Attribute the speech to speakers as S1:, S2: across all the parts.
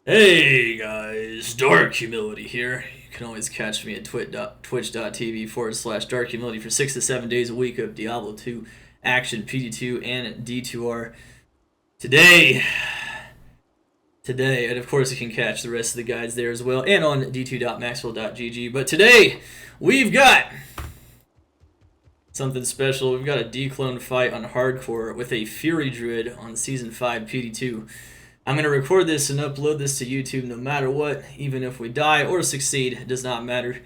S1: Hey guys, Dark Humility here. You can always catch me at twitch.tv/Dark Humility for 6 to 7 days a week of Diablo 2 action, PD2 and D2R. Today, and of course you can catch the rest of the guides there as well, and on d2.maxwell.gg. But today, we've got something special. We've got a Dclone fight on Hardcore with a Fury Druid on Season 5 PD2. I'm going to record this and upload this to YouTube no matter what, even if we die or succeed, it does not matter.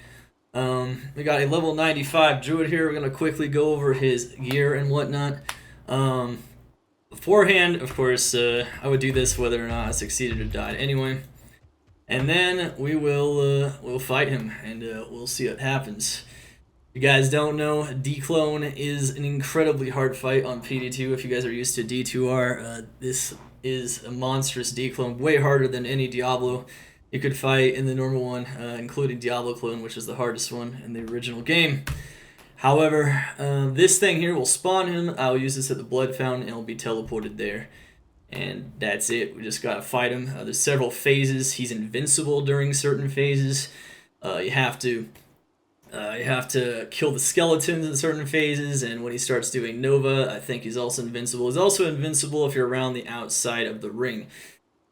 S1: We got a level 95 Druid here. We're going to quickly go over his gear and whatnot. Beforehand, of course, I would do this whether or not I succeeded or died anyway. And then we will we'll fight him, and we'll see what happens. If you guys don't know, Dclone is an incredibly hard fight on PD2. If you guys are used to D2R, this is a monstrous Dclone, way harder than any Diablo you could fight in the normal one, including Diablo clone, which is the hardest one in the original game. However, this thing here will spawn him. I'll use this at the blood fountain and it'll be teleported there. And that's it. We just gotta fight him. There's several phases. He's invincible during certain phases. You have to kill the skeletons in certain phases, and when he starts doing Nova, I think he's also invincible. He's also invincible if you're around the outside of the ring.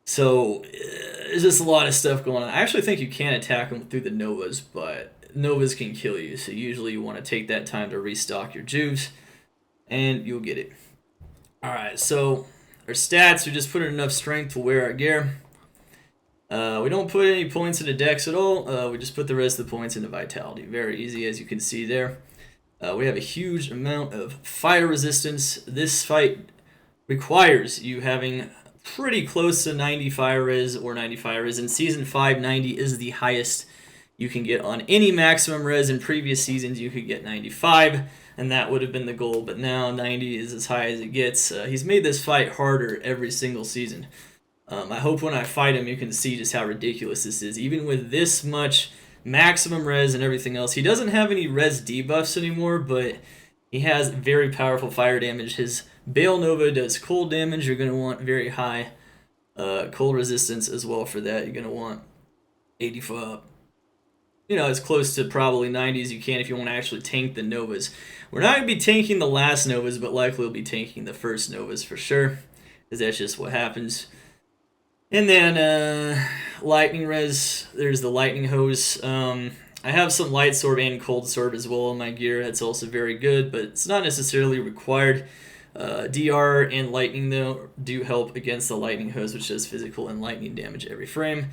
S1: So, there's just a lot of stuff going on. I actually think you can attack him through the Novas, but Novas can kill you, so usually you want to take that time to restock your juice, and you'll get it. Alright, so our stats, we just put in enough strength to wear our gear. We don't put any points into dex at all. We just put the rest of the points into vitality. Very easy, as you can see there. We have a huge amount of fire resistance. This fight requires you having pretty close to 90 fire res or 90 fire res. In Season 5, 90 is the highest you can get on any maximum res. In previous seasons, you could get 95, and that would have been the goal. But now 90 is as high as it gets. He's made this fight harder every single season. I hope when I fight him you can see just how ridiculous this is. Even with this much maximum res and everything else, he doesn't have any res debuffs anymore, but he has very powerful fire damage. His Bale Nova does cold damage. You're going to want very high cold resistance as well for that. You're going to want 85, as close to probably 90 as you can if you want to actually tank the Novas. We're not going to be tanking the last Novas, but likely we'll be tanking the first Novas for sure, because that's just what happens. And then, lightning res, there's the lightning hose. I have some light sword and cold sword as well in my gear. That's also very good, but it's not necessarily required. DR and lightning, though, do help against the lightning hose, which does physical and lightning damage every frame.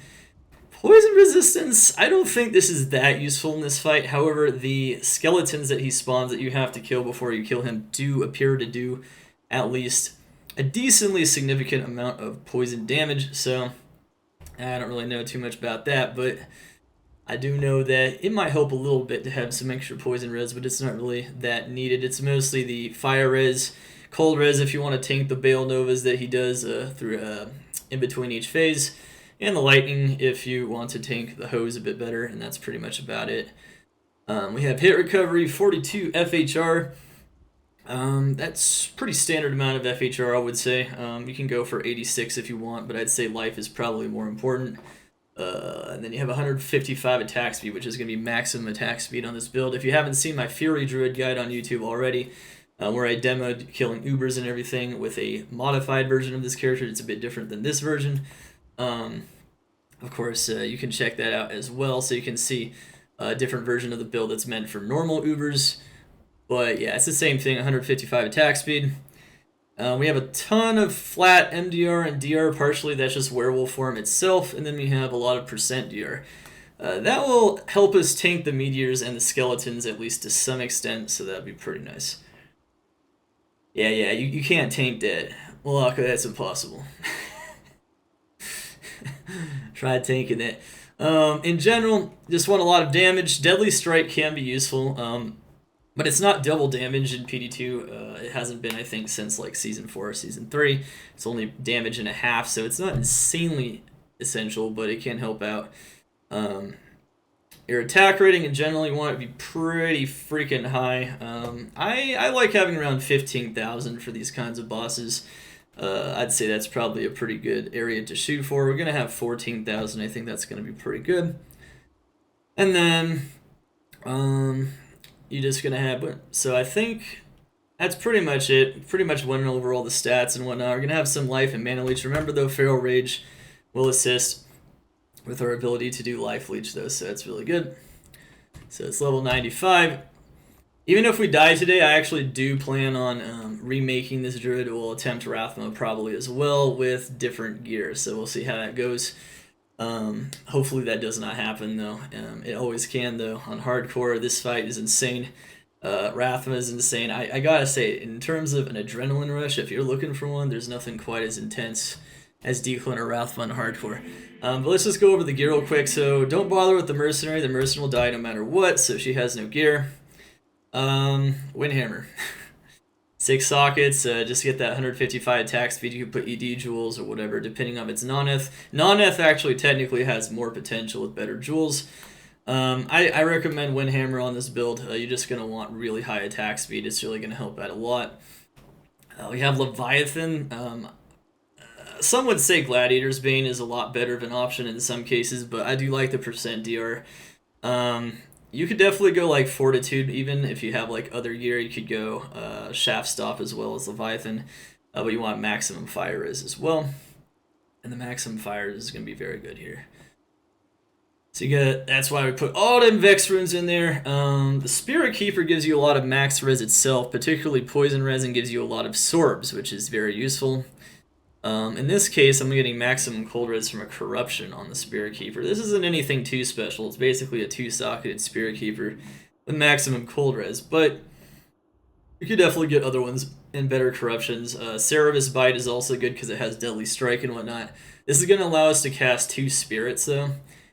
S1: Poison resistance, I don't think this is that useful in this fight. However, the skeletons that he spawns that you have to kill before you kill him do appear to do at least a decently significant amount of poison damage, so I don't really know too much about that, but I do know that it might help a little bit to have some extra poison res, but it's not really that needed. It's mostly the fire res, cold res if you want to tank the Bale Novas that he does through in between each phase, and the lightning if you want to tank the hose a bit better, and that's pretty much about it. We have hit recovery, 42 FHR. That's pretty standard amount of FHR, I would say. You can go for 86 if you want, but I'd say life is probably more important. And then you have 155 attack speed, which is going to be maximum attack speed on this build. If you haven't seen my Fury Druid guide on YouTube already, where I demoed killing Ubers and everything with a modified version of this character, it's a bit different than this version. Of course, you can check that out as well, so you can see a different version of the build that's meant for normal Ubers. But yeah, it's the same thing, 155 attack speed. We have a ton of flat MDR and DR, partially that's just werewolf form itself, and then we have a lot of percent DR. That will help us tank the meteors and the skeletons, at least to some extent, so that'd be pretty nice. Yeah, you can't tank that. Well, okay, that's impossible. Try tanking it. In general, just want a lot of damage. Deadly Strike can be useful. But it's not double damage in PD2. It hasn't been, I think, since like Season 4 or Season 3. It's only damage and a half, so it's not insanely essential, but it can help out. Your attack rating in general, you want it to be pretty freaking high. I like having around 15,000 for these kinds of bosses. I'd say that's probably a pretty good area to shoot for. We're going to have 14,000. I think that's going to be pretty good. And then you're just going to have... So I think that's pretty much it. Pretty much went over all the stats and whatnot. We're going to have some life and mana leech. Remember, though, Feral Rage will assist with our ability to do life leech, though, so that's really good. So it's level 95. Even if we die today, I actually do plan on remaking this druid. We'll attempt Rathma probably as well with different gear, so we'll see how that goes. Hopefully that does not happen, though. It always can, though. On hardcore, this fight is insane. Rathma is insane. I gotta say, in terms of an adrenaline rush, if you're looking for one, there's nothing quite as intense as Dclone or Rathma on hardcore. But let's just go over the gear real quick. So don't bother with the mercenary. The mercenary will die no matter what, so she has no gear. Windhammer. 6 sockets, just get that 155 attack speed. You can put ED jewels or whatever, depending on its non-eth. Non-eth actually technically has more potential with better jewels. I recommend Windhammer on this build. You're just going to want really high attack speed. It's really going to help out a lot. We have Leviathan. Some would say Gladiator's Bane is a lot better of an option in some cases, but I do like the percent DR. You could definitely go like Fortitude, even if you have like other gear. You could go Shaft Stop as well as Leviathan, but you want maximum fire res as well, and the maximum fire is going to be very good here. So you get, that's why we put all them Vex runes in there. The Spirit Keeper gives you a lot of max res itself, particularly Poison Res, and gives you a lot of sorbs, which is very useful. In this case, I'm getting maximum cold res from a corruption on the Spirit Keeper. This isn't anything too special. It's basically a 2-socketed Spirit Keeper with maximum cold res, but you could definitely get other ones in better corruptions. Cerebus Bite is also good because it has Deadly Strike and whatnot. This is going to allow us to cast 2 spirits, though,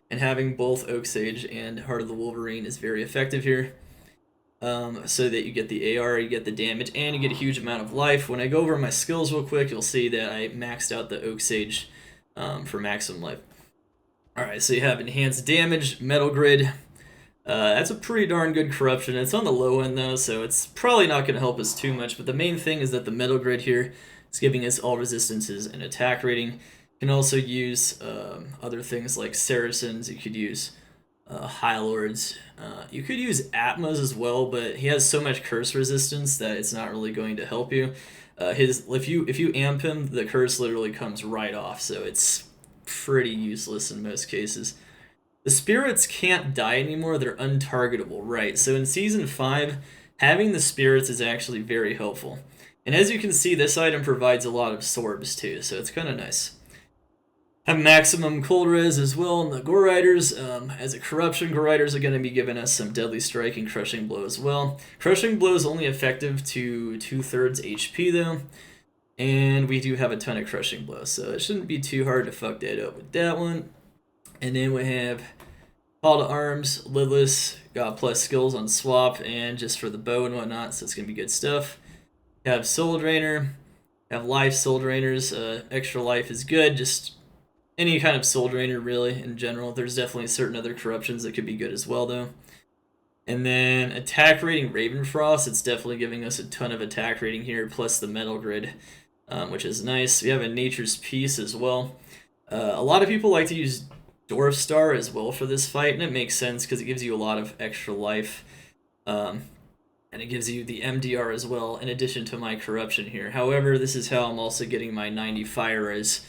S1: and having both Oak Sage and Heart of the Wolverine is very effective here. So that you get the AR, you get the damage, and you get a huge amount of life. When I go over my skills real quick, you'll see that I maxed out the Oak Sage for maximum life. Alright, so you have enhanced damage, Metal Grid. That's a pretty darn good corruption. It's on the low end, though, so it's probably not going to help us too much. But the main thing is that the Metal Grid here is giving us all resistances and attack rating. You can also use other things like Saracens. You could use High Lords. You could use Atmas as well, but he has so much curse resistance that it's not really going to help you. If you amp him, the curse literally comes right off, so it's pretty useless in most cases. The spirits can't die anymore; they're untargetable, right? So in Season 5, having the spirits is actually very helpful. And as you can see, this item provides a lot of sorbs too, so it's kind of nice. Have maximum cold res as well. And the Gore Riders, as a corruption, Gore Riders are going to be giving us some Deadly Strike and Crushing Blow as well. Crushing Blow is only effective to 2/3 HP though, and we do have a ton of Crushing Blow, so it shouldn't be too hard to fuck that up with that one. And then we have Call to Arms, Lidless, got plus skills on swap and just for the bow and whatnot, so it's going to be good stuff. You have Soul Drainer, you have Life Soul Drainers. Extra life is good, just any kind of Soul Drainer, really, in general. There's definitely certain other corruptions that could be good as well, though. And then attack rating Ravenfrost. It's definitely giving us a ton of attack rating here, plus the Metal Grid, which is nice. We have a Nature's Peace as well. A lot of people like to use Dwarf Star as well for this fight, and it makes sense because it gives you a lot of extra life. And it gives you the MDR as well, in addition to my corruption here. However, this is how I'm also getting my 90 fire res.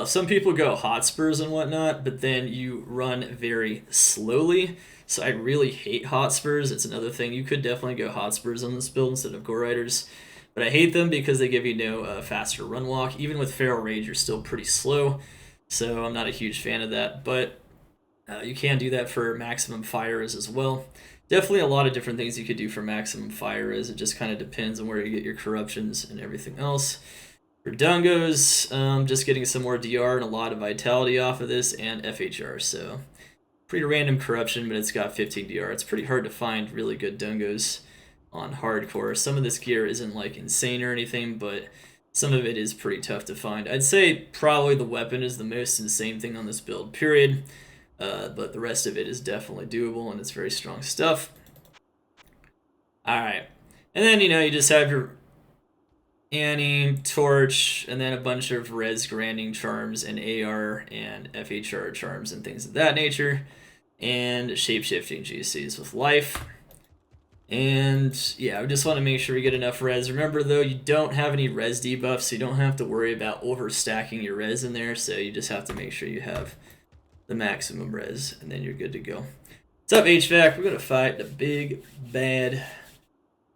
S1: Some people go Hotspurs and whatnot, but then you run very slowly. So I really hate Hotspurs. It's another thing. You could definitely go Hotspurs on this build instead of Gore Riders. But I hate them because they give you no faster run walk. Even with Feral Rage, you're still pretty slow. So I'm not a huge fan of that. But you can do that for maximum fire as well. Definitely a lot of different things you could do for maximum fire is. It just kind of depends on where you get your corruptions and everything else. For Dungos, just getting some more DR and a lot of vitality off of this, and FHR, so pretty random corruption, but it's got 15 DR. It's pretty hard to find really good Dungos on hardcore. Some of this gear isn't like insane or anything, but some of it is pretty tough to find. I'd say probably the weapon is the most insane thing on this build, period, but the rest of it is definitely doable, and it's very strong stuff. Alright, and then, you know, you just have your Annie, Torch, and then a bunch of res granting charms and AR and FHR charms and things of that nature, and shapeshifting GCs with life. And yeah, we just want to make sure we get enough res. Remember though, you don't have any res debuffs, so you don't have to worry about overstacking your res in there, so you just have to make sure you have the maximum res, and then you're good to go. What's up, HVAC? We're going to fight the big, bad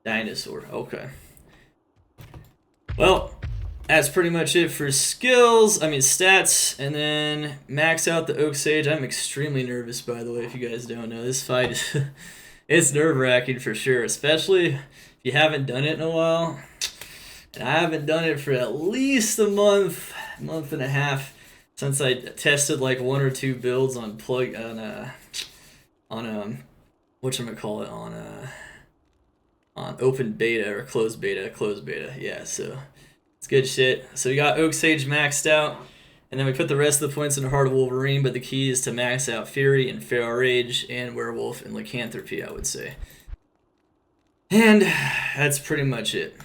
S1: dinosaur. Okay. Well, that's pretty much it for stats, and then max out the Oak Sage. I'm extremely nervous, by the way, if you guys don't know. This fight is it's nerve-wracking for sure, especially if you haven't done it in a while. And I haven't done it for at least a month and a half since I tested like 1 or 2 builds on on open beta or closed beta, yeah, so it's good shit. So we got Oak Sage maxed out, and then we put the rest of the points into Heart of Wolverine, but the key is to max out Fury and Feral Rage and Werewolf and Lycanthropy, I would say. And that's pretty much it.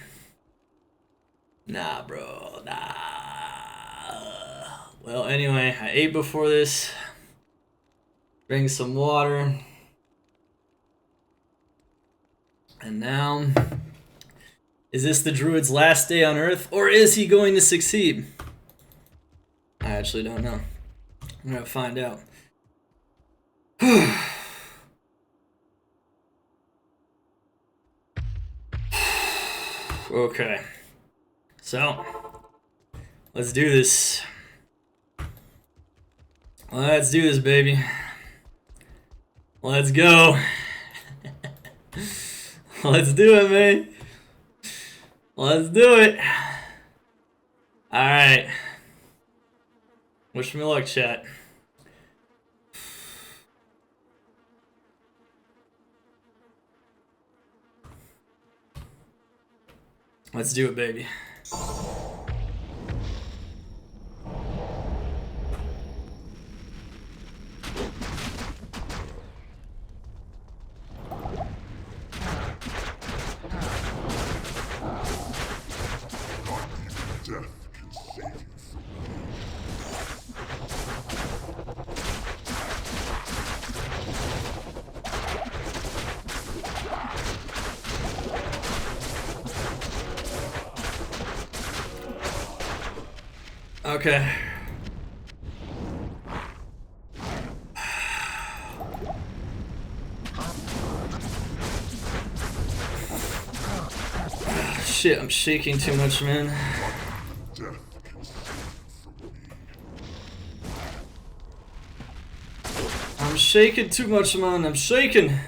S1: Nah, bro, nah. Well, anyway, I ate before this. Drink some water. And now, is this the Druid's last day on Earth, or is he going to succeed? I actually don't know. I'm gonna find out. Okay. So, let's do this. Let's do this, baby. Let's go. Let's do it, man. Let's do it. Alright. Wish me luck, chat. Let's do it, baby. Okay. Shit, I'm shaking too much, man. I'm shaking too much, man. I'm shaking.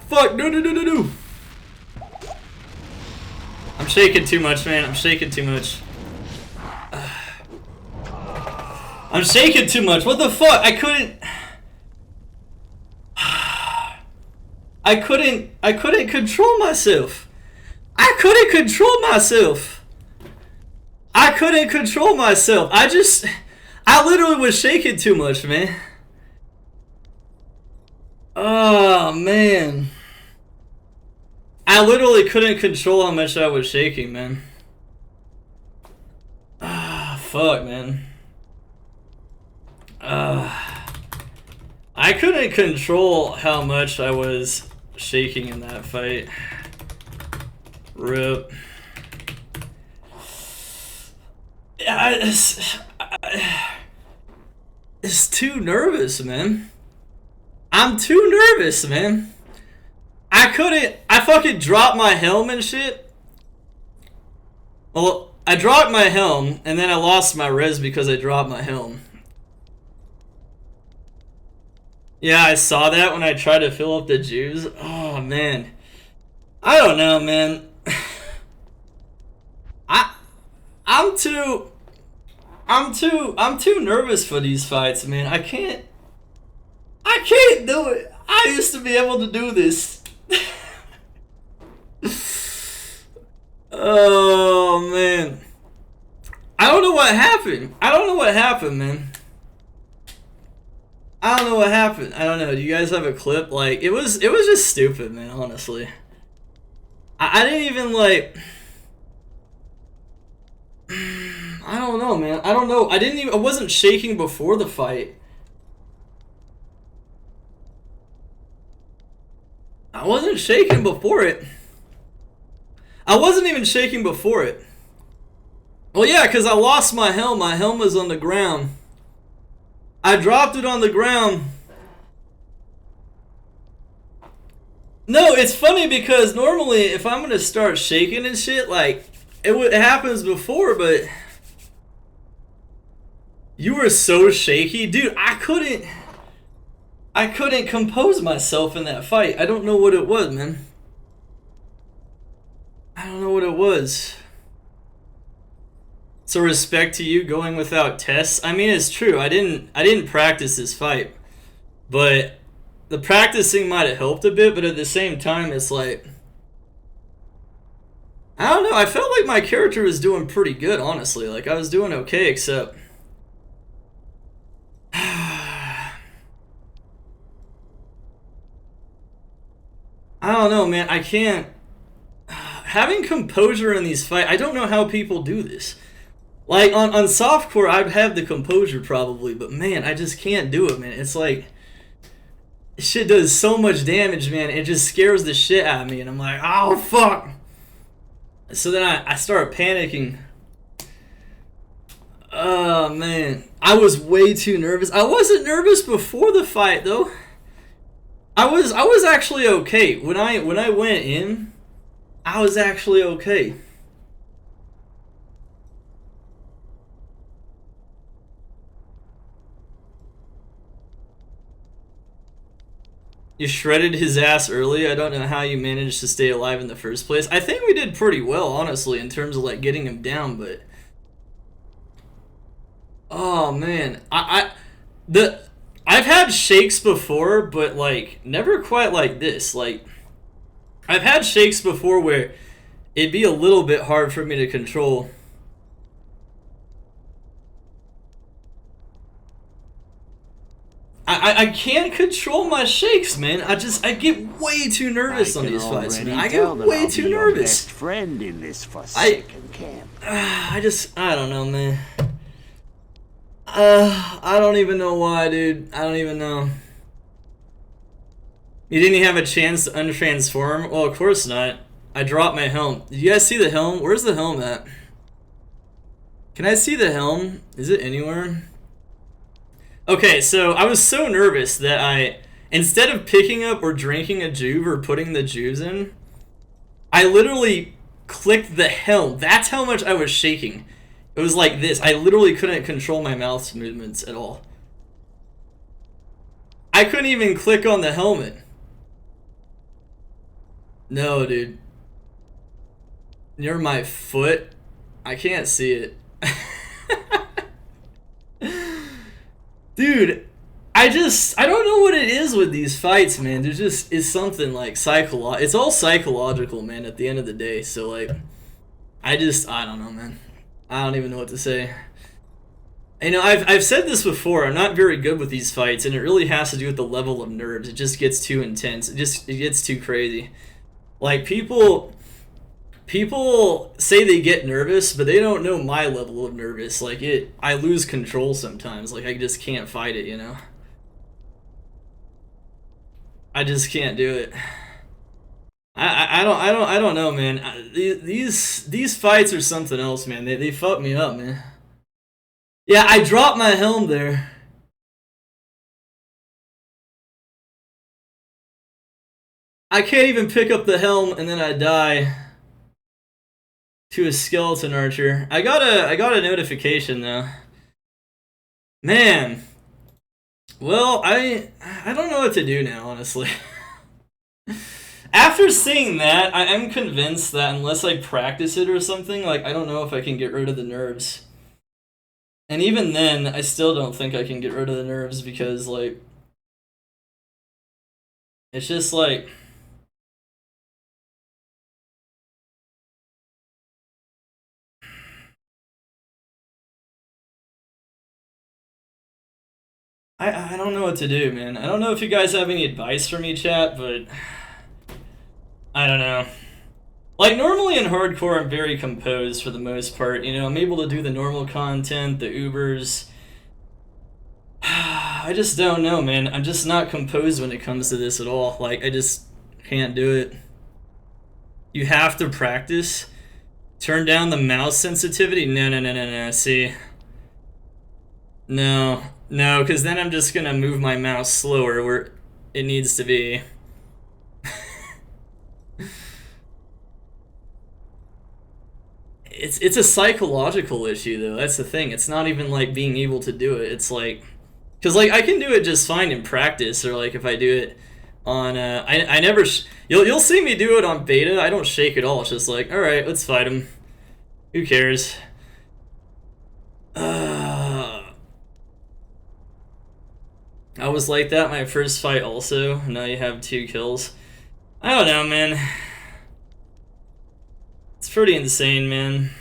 S1: Fuck, no. I'm shaking too much, man. I'm shaking too much. I'm shaking too much. What the fuck? I couldn't control myself. I couldn't control myself. I literally was shaking too much, man. Oh, man. I literally couldn't control how much I was shaking, man. Ah, fuck, man. I couldn't control how much I was shaking in that fight. RIP. It's too nervous, man. I'm too nervous, man. I fucking dropped my helm and shit. Well, I dropped my helm, and then I lost my res because I dropped my helm. Yeah, I saw that when I tried to fill up the juice. Oh, man. I don't know, man. I'm too nervous for these fights, man. I can't do it. I used to be able to do this. Oh man. I don't know what happened. I don't know what happened, man. I don't know what happened. I don't know. Do you guys have a clip? Like, it was just stupid, man, honestly. I didn't even, like... I don't know, man. I don't know. I wasn't shaking before the fight. I wasn't shaking before it. I wasn't even shaking before it. Well, yeah, because I lost my helm. My helm was on the ground. I dropped it on the ground. No, it's funny because normally if I'm going to start shaking and shit, like, it happens before, but... You were so shaky. Dude, I couldn't compose myself in that fight. I don't know what it was, man. I don't know what it was. So respect to you going without tests. I mean, it's true. I didn't practice this fight. But the practicing might have helped a bit, but at the same time, it's like... I don't know. I felt like my character was doing pretty good, honestly. Like, I was doing okay, except... I don't know, man. I can't... Having composure in these fights, I don't know how people do this. Like, on softcore, I'd have the composure probably, but man, I just can't do it, man. It's like... Shit does so much damage, man. It just scares the shit out of me, and I'm like, oh, fuck! So then I start panicking. Oh, man. I was way too nervous. I wasn't nervous before the fight, though. I was actually okay. When I went in, I was actually okay. You shredded his ass early. I don't know how you managed to stay alive in the first place. I think we did pretty well, honestly, in terms of like getting him down, but oh man. I've had shakes before, but like never quite like this. Like I've had shakes before where it'd be a little bit hard for me to control. I can't control my shakes, man. I get way too nervous on these fights, man. I get way too nervous.
S2: Best friend in this forsaken camp.
S1: I don't know, man. I don't even know why, dude. I don't even know. You didn't even have a chance to untransform? Well, of course not. I dropped my helm. Did you guys see the helm? Where's the helm at? Can I see the helm? Is it anywhere? Okay, so I was so nervous that instead of picking up or drinking a juve or putting the juves in, I literally clicked the helm. That's how much I was shaking. It was like this. I literally couldn't control my mouth movements at all. I couldn't even click on the helmet. No, dude. Near my foot? I can't see it. Dude, I don't know what it is with these fights, man. There just is something like it's all psychological, man, at the end of the day. So like, I don't know, man. I don't even know what to say. You know, I've said this before, I'm not very good with these fights, and it really has to do with the level of nerves. It just gets too intense. It gets too crazy. Like, people say they get nervous, but they don't know my level of nervous. Like, I lose control sometimes. Like, I just can't fight it, you know? I just can't do it. I don't know, man. These fights are something else, man. They fuck me up, man. Yeah, I dropped my helm there. I can't even pick up the helm, and then I die to a skeleton archer. I got a notification though. Man. Well, I don't know what to do now, honestly. After seeing that, I am convinced that unless I practice it or something, like, I don't know if I can get rid of the nerves. And even then, I still don't think I can get rid of the nerves because, like, it's just like... I don't know what to do, man. I don't know if you guys have any advice for me, chat, but... I don't know. Like, normally in hardcore, I'm very composed for the most part. You know, I'm able to do the normal content, the Ubers. I just don't know, man. I'm just not composed when it comes to this at all. Like, I just can't do it. You have to practice. Turn down the mouse sensitivity? No. See? No, because then I'm just gonna move my mouse slower where it needs to be. It's a psychological issue though. That's the thing. It's not even like being able to do it. It's like, because like I can do it just fine in practice, or like if I do it on I never you'll see me do it on beta. I don't shake at all. It's just like, all right, let's fight him. Who cares? I was like that my first fight also. Now you have 2 kills. I don't know, man. It's pretty insane, man.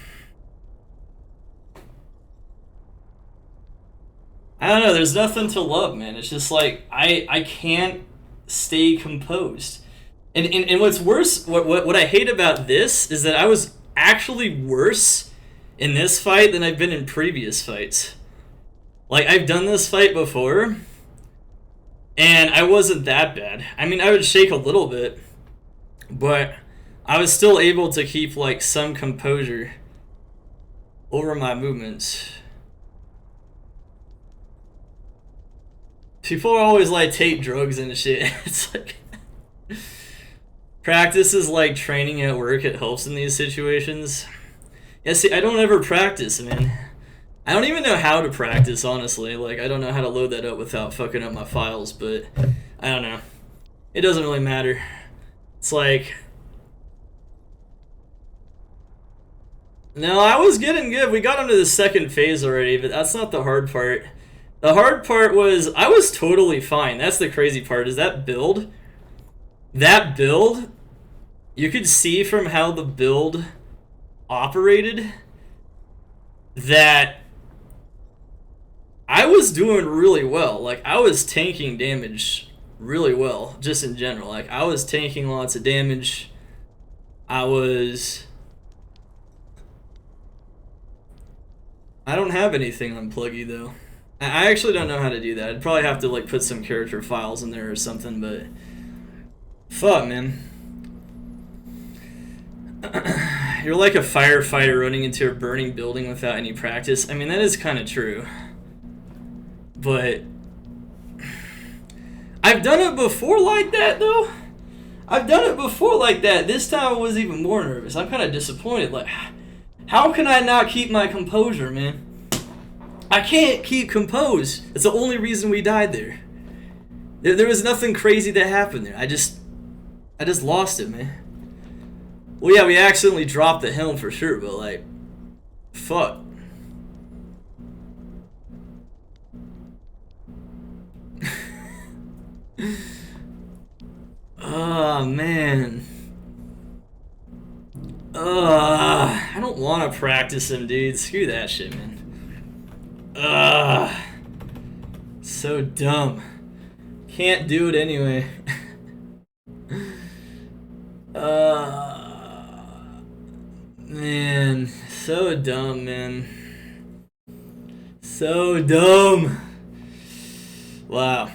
S1: I don't know, there's nothing to love, man. It's just like, I can't stay composed. And what's worse, what I hate about this is that I was actually worse in this fight than I've been in previous fights. Like, I've done this fight before, and I wasn't that bad. I mean, I would shake a little bit, but I was still able to keep, like, some composure over my movements. People are always like, take drugs and shit. It's like... Practice is like training at work. It helps in these situations. Yeah, see, I don't ever practice, man. I don't even know how to practice, honestly. Like, I don't know how to load that up without fucking up my files, but I don't know. It doesn't really matter. It's like... No, I was getting good. We got into the second phase already, but that's not the hard part. The hard part was, I was totally fine. That's the crazy part, is that build, you could see from how the build operated that I was doing really well. Like, I was tanking damage really well, just in general. Like, I was tanking lots of damage. I don't have anything on Pluggy, though. I actually don't know how to do that. I'd probably have to, like, put some character files in there or something, but... Fuck, man. You're like a firefighter running into a burning building without any practice. I mean, that is kind of true. But... I've done it before like that, though. I've done it before like that. This time I was even more nervous. I'm kind of disappointed. Like, how can I not keep my composure, man? I can't keep composed. It's the only reason we died there. There was nothing crazy that happened there. I just lost it, man. Well, yeah, we accidentally dropped the Helm for sure, but like, fuck. Oh, man. I don't want to practice him, dude. Screw that shit, man. So dumb. Can't do it anyway. Man, so dumb, man. So dumb. Wow.